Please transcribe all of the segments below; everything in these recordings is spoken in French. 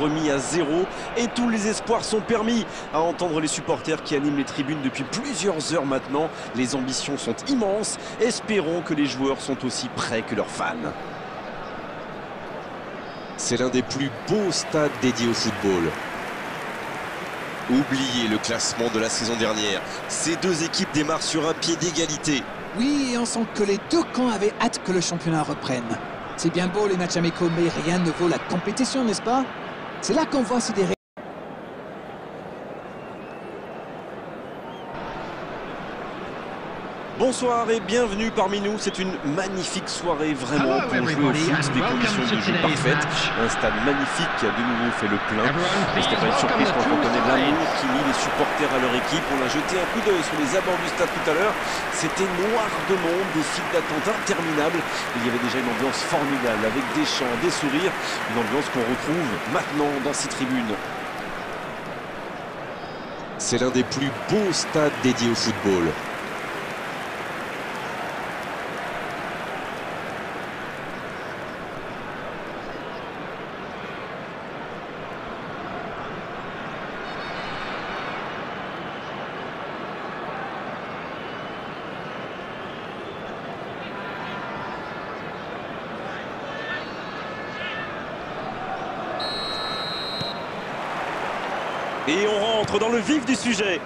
remis à 0 et tous les espoirs sont permis. À entendre les supporters qui animent les tribunes depuis plusieurs heures maintenant, les ambitions sont immenses. Espérons que les joueurs sont aussi prêts que leurs fans. C'est l'un des plus beaux stades dédiés au football. Oubliez le classement de la saison dernière. Ces deux équipes démarrent sur un pied d'égalité. Oui, et on sent que les deux camps avaient hâte que le championnat reprenne. C'est bien beau les matchs amicaux, mais rien ne vaut la compétition, n'est-ce pas? C'est là qu'on voit si des... Bonsoir et bienvenue parmi nous. C'est une magnifique soirée vraiment pour jouer au foot, des conditions de jeu parfaites. Un stade magnifique qui a de nouveau fait le plein. Et c'était pas une surprise quand on connaît l'amour qui lie les supporters à leur équipe. On a jeté un coup d'œil sur les abords du stade tout à l'heure. C'était noir de monde, des files d'attente interminables. Il y avait déjà une ambiance formidable avec des chants, des sourires. Une ambiance qu'on retrouve maintenant dans ces tribunes. C'est l'un des plus beaux stades dédiés au football. Et on rentre dans le vif du sujet.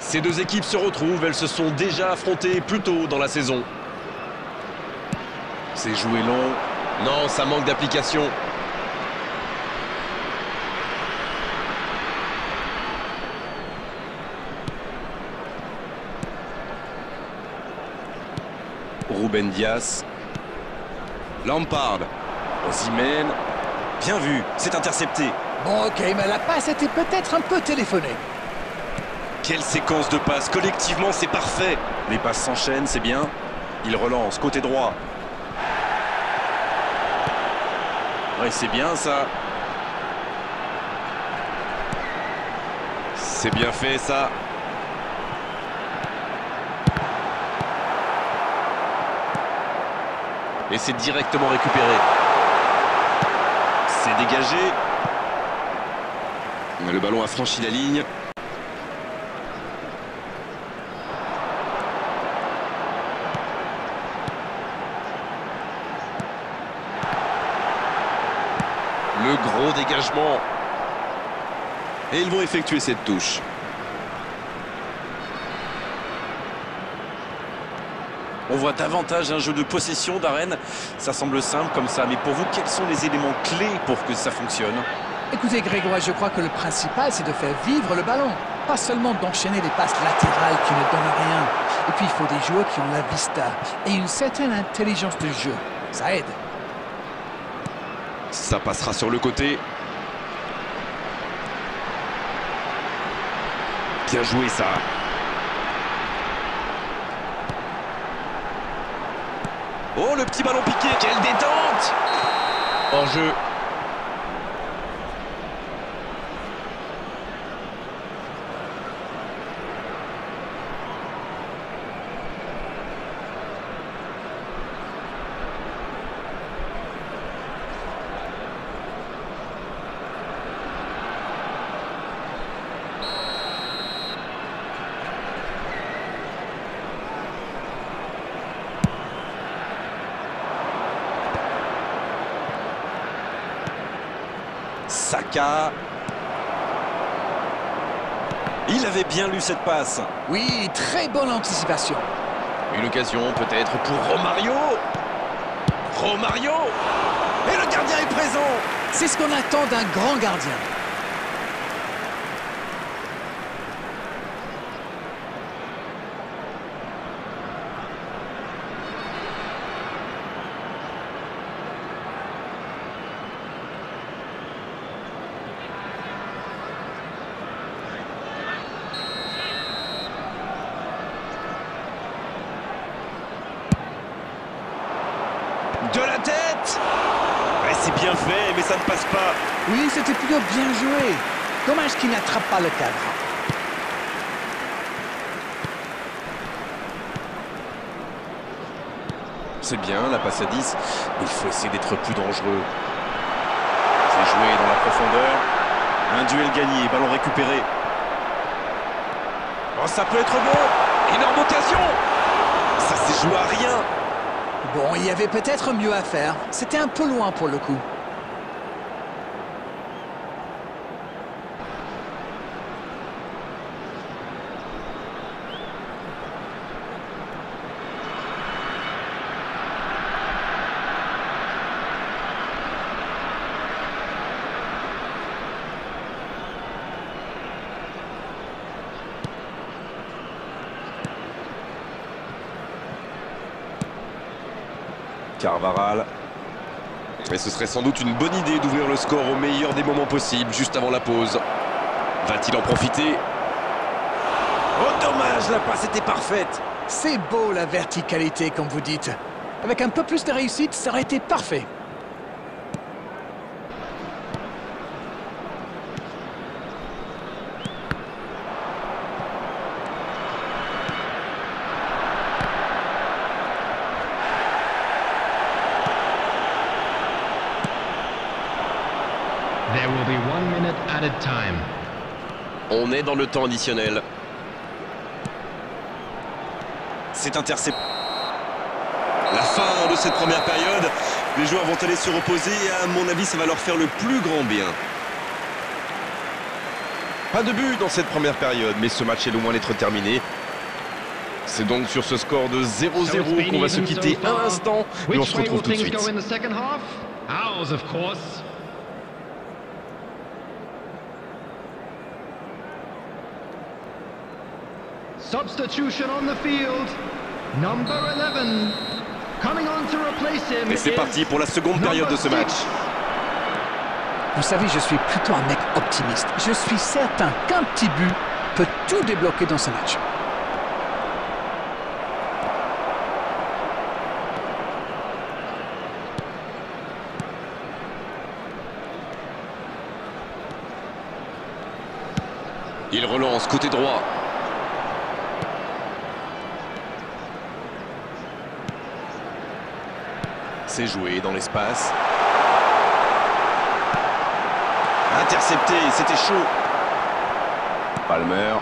Ces deux équipes se retrouvent, elles se sont déjà affrontées plus tôt dans la saison. C'est joué long. Non, ça manque d'application. Ruben Dias. Lampard. Osimhen. Bien vu, c'est intercepté. Bon, ok, mais la passe était peut-être un peu téléphonée. Quelle séquence de passes, collectivement c'est parfait. Les passes s'enchaînent, c'est bien. Il relance, côté droit. Ouais, c'est bien ça. C'est bien fait ça. Et c'est directement récupéré. C'est dégagé. Le ballon a franchi la ligne. Le gros dégagement. Et ils vont effectuer cette touche. On voit davantage un jeu de possession d'Arène. Ça semble simple comme ça, mais pour vous, quels sont les éléments clés pour que ça fonctionne? Écoutez Grégoire, je crois que le principal c'est de faire vivre le ballon. Pas seulement d'enchaîner des passes latérales qui ne donnent rien. Et puis il faut des joueurs qui ont la vista et une certaine intelligence de jeu. Ça aide. Ça passera sur le côté. Bien joué ça. Oh, le petit ballon piqué, quelle détente! Hors jeu. Saka. Il avait bien lu cette passe. Oui, très bonne anticipation. Une occasion peut-être pour Romario. Romario. Et le gardien est présent. C'est ce qu'on attend d'un grand gardien. De la tête. Ouais, c'est bien fait, mais ça ne passe pas. Oui, c'était plutôt bien joué. Dommage qu'il n'attrape pas le cadre. C'est bien, la passe à 10. Mais il faut essayer d'être plus dangereux. C'est joué dans la profondeur. Un duel gagné, ballon récupéré. Oh, ça peut être beau. Énorme occasion. Ça s'est joué à rien. Bon, il y avait peut-être mieux à faire. C'était un peu loin pour le coup. Carvajal. Mais ce serait sans doute une bonne idée d'ouvrir le score au meilleur des moments possibles, juste avant la pause. Va-t-il en profiter? Oh dommage, la passe était parfaite. C'est beau la verticalité, comme vous dites. Avec un peu plus de réussite, ça aurait été parfait. There will be 1 minute added time. On est dans le temps additionnel. C'est intercepté. La fin de cette première période. Les joueurs vont aller se reposer et à mon avis, ça va leur faire le plus grand bien. Pas de but dans cette première période, mais ce match est loin d'être terminé. C'est donc sur ce score de 0-0 qu'on va se quitter un instant et on se retrouve tout de suite. Ours, of course. Substitution on the field. Number 11. Coming on to replace him. Et c'est parti pour la seconde période de ce match. Vous savez, je suis plutôt un mec optimiste. Je suis certain qu'un petit but peut tout débloquer dans ce match. Il relance côté droit. C'est joué dans l'espace. Intercepté, c'était chaud. Palmer.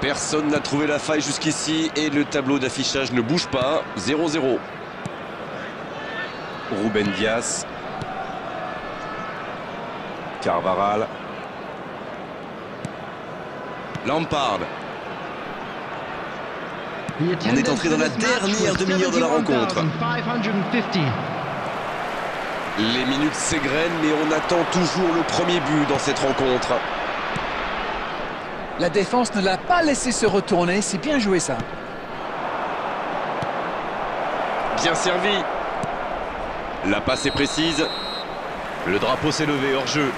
Personne n'a trouvé la faille jusqu'ici et le tableau d'affichage ne bouge pas. 0-0. Ruben Dias. Carvajal. Lampard. On est entré dans la dernière demi-heure de la rencontre. Les minutes s'égrènent, mais on attend toujours le premier but dans cette rencontre. La défense ne l'a pas laissé se retourner. C'est bien joué, ça. Bien servi. La passe est précise. Le drapeau s'est levé hors jeu.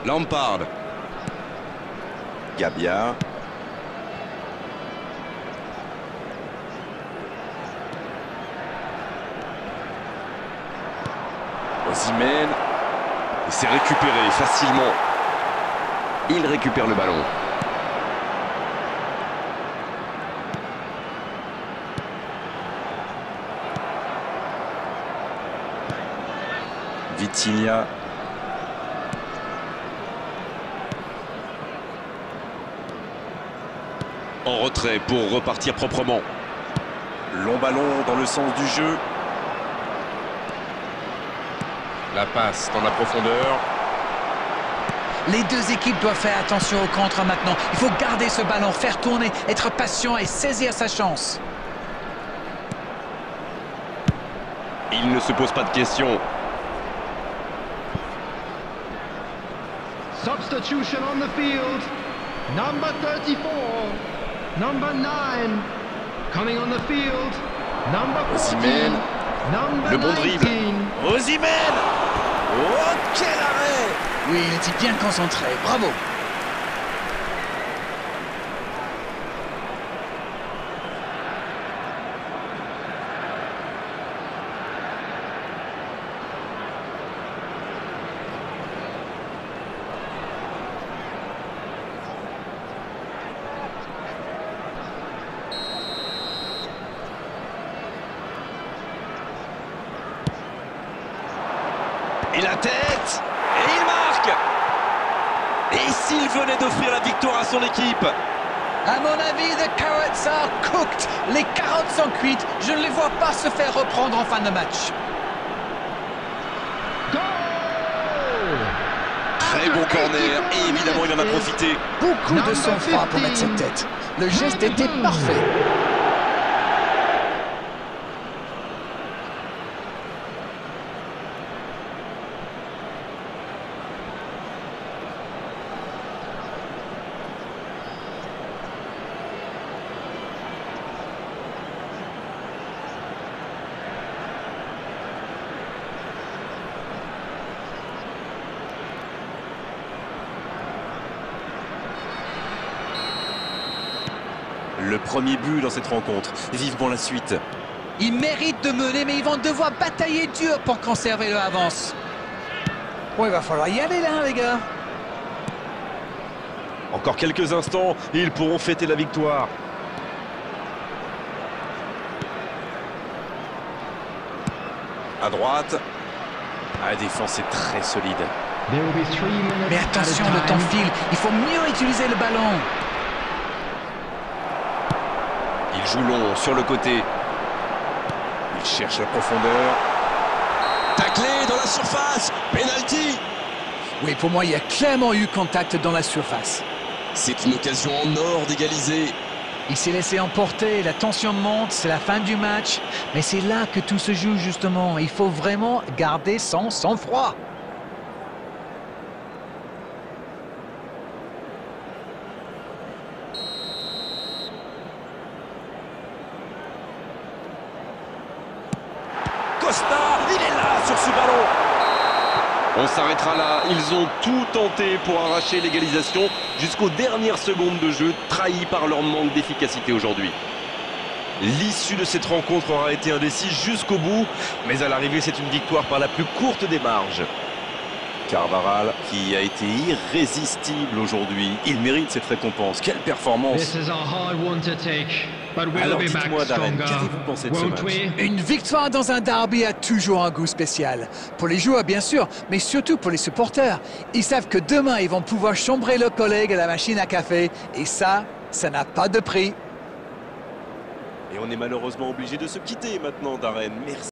Lampard. Gabia. Osimhen. Et c'est récupéré facilement. Il récupère le ballon. Vitinha. En retrait pour repartir proprement. Long ballon dans le sens du jeu. La passe dans la profondeur. Les deux équipes doivent faire attention au contre maintenant. Il faut garder ce ballon, faire tourner, être patient et saisir sa chance. Il ne se pose pas de questions. Substitution on the field. Number 34. Number 9. Coming on the field. Osimhen, le bon dribble. Osimhen! Oh, quel arrêt! Oui, il était bien concentré. Bravo. Et la tête! Et il marque! Et s'il venait d'offrir la victoire à son équipe? À mon avis, the Carrots are cooked. Les carottes sont cuites. Je ne les vois pas se faire reprendre en fin de match. Très bon corner. Et évidemment, il en a profité. Beaucoup de sang-froid pour mettre cette tête. Le geste était parfait. Le premier but dans cette rencontre. Vivement la suite. Ils méritent de mener, mais ils vont devoir batailler dur pour conserver leur avance. Bon, il va falloir y aller là, les gars. Encore quelques instants et ils pourront fêter la victoire. À droite. La défense est très solide. Mais attention, le temps file. Il faut mieux utiliser le ballon. Il joue long sur le côté. Il cherche la profondeur. Taclé dans la surface. Penalty. Oui, pour moi, il y a clairement eu contact dans la surface. C'est une occasion en or d'égaliser. Il s'est laissé emporter, la tension monte, c'est la fin du match. Mais c'est là que tout se joue, justement. Il faut vraiment garder son sang-froid. Costa, il est là sur ce ballon. On s'arrêtera là. Ils ont tout tenté pour arracher l'égalisation jusqu'aux dernières secondes de jeu, trahis par leur manque d'efficacité aujourd'hui. L'issue de cette rencontre aura été indécise jusqu'au bout, mais à l'arrivée, c'est une victoire par la plus courte des marges. Carvajal qui a été irrésistible aujourd'hui. Il mérite cette récompense. Quelle performance! Alors dites-moi, Darren, qu'avez-vous pensé de ce match? Une victoire dans un derby a toujours un goût spécial. Pour les joueurs, bien sûr, mais surtout pour les supporters. Ils savent que demain, ils vont pouvoir chambrer leurs collègues à la machine à café. Et ça n'a pas de prix. Et on est malheureusement obligé de se quitter maintenant, Darren. Merci.